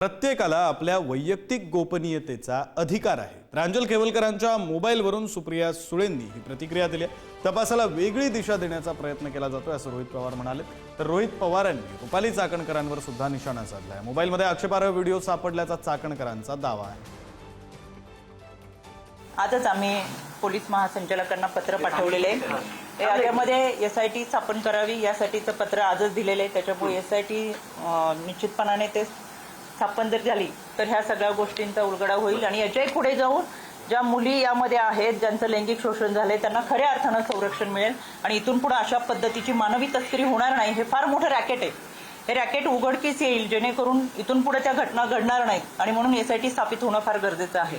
प्रत्येकाला आपल्या वैयक्तिक गोपनीयतेचा अधिकार आहे। प्रांजल खेवलकरांच्या मोबाईलवरून सुप्रिया सुळेंनी ही प्रतिक्रिया दिली आहे। तपासाला वेगळी दिशा देण्याचा प्रयत्न केला जातोय असं रोहित पवार म्हणाले। तर रोहित पवारांनी रुपाली चाकणकरांवर सुद्धा निशाणा साधलाय। मोबाईलमध्ये आक्षेपार्ह व्हिडिओ सापडल्याचा चाकणकरांचा दावा आहे। आजच आम्ही पोलीस महासंचालकांना पत्र पाठवलेले आहे। यामध्ये एसआयटी स्थापन करावी यासाठीचं पत्र आजच दिलेलं आहे। त्याच्यामुळे एसआयटी निश्चितपणाने ते स्थापन जर झाली तर ह्या सगळ्या गोष्टींचा उलगडा होईल आणि याच्याही पुढे जाऊन ज्या मुली यामध्ये आहेत ज्यांचं लैंगिक शोषण झाले त्यांना खऱ्या अर्थानं संरक्षण मिळेल आणि इथून पुढे अशा पद्धतीची मानवी तस्करी होणार नाही। हे फार मोठं रॅकेट आहे। हे रॅकेट उघडकीस येईल जेणेकरून इथून पुढे त्या घटना घडणार नाहीत आणि म्हणून एसआयटी स्थापित होणं फार गरजेचं आहे।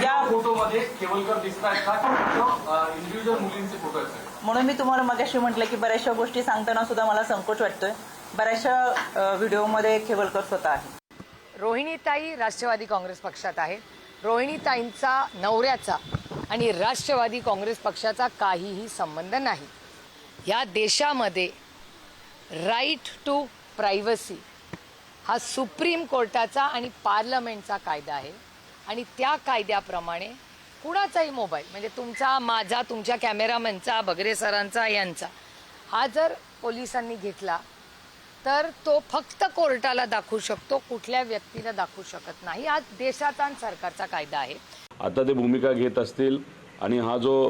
या फोटोमध्ये केवलकर दिसतात का इंडिव्हिज्युअल मुलींचे फोटो आहेत? म्हणून मी तुम्हाला मगाशी म्हटलं की बऱ्याचशा गोष्टी सांगताना सुद्धा मला संकोच वाटतोय। बऱ्याचशा व्हिडिओमध्ये केवलकर स्वतः आहे। रोहिणीताई राष्ट्रवादी काँग्रेस पक्षात आहे। रोहिणीताईंचा नवऱ्याचा आणि राष्ट्रवादी काँग्रेस पक्षाचा काहीही संबंध नाही। या देशामध्ये राईट टू प्रायव्हसी हा सुप्रीम कोर्टाचा आणि पार्लमेंटचा कायदा आहे आणि त्या कायद्याप्रमाणे कुणाचाही मोबाईल म्हणजे तुमचा, माझा, तुमच्या कॅमेरामॅनचा, बगरे सरांचा, यांचा हा जर पोलिसांनी घेतला तर तो फक्त कोर्टाला दाखवू शकतो, कुठल्या व्यक्तीला दाखवू शकत नाही। हा देशाचा आणि सरकारचा कायदा आहे। आता ते भूमिका घेत असतील आणि हा जो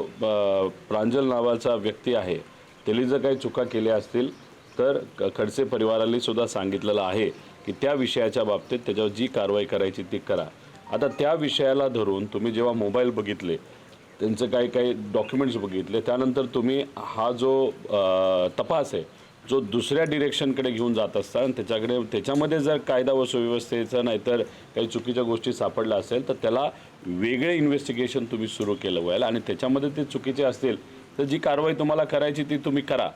प्रांजल नावाचा व्यक्ती आहे त्याने जर काही चुका केल्या असतील तर खडसे परिवाराला सुद्धा सांगितलेलं आहे की त्या विषयाच्या बाबतीत त्याच्यावर जी कारवाई करायची ती करा। आता त्या विषयाला धरून तुम्ही जेव्हा मोबाईल बघितले, त्यांचं काही डॉक्युमेंट्स बघितले, त्यानंतर तुम्ही हा जो तपास आहे जो दुसऱ्या डिरेक्शनकडे घेऊन जात असता आणि त्याच्यामध्ये जर कायदा व सुव्यवस्थेचं नाहीतर काही चुकीच्या गोष्टी सापडल्या असेल तर त्याला वेगळे इन्व्हेस्टिगेशन तुम्ही सुरू केलं पाहिजे आणि त्याच्यामध्ये ते चुकीचे असतील तर जी कारवाई तुम्हाला करायची ती तुम्ही करा।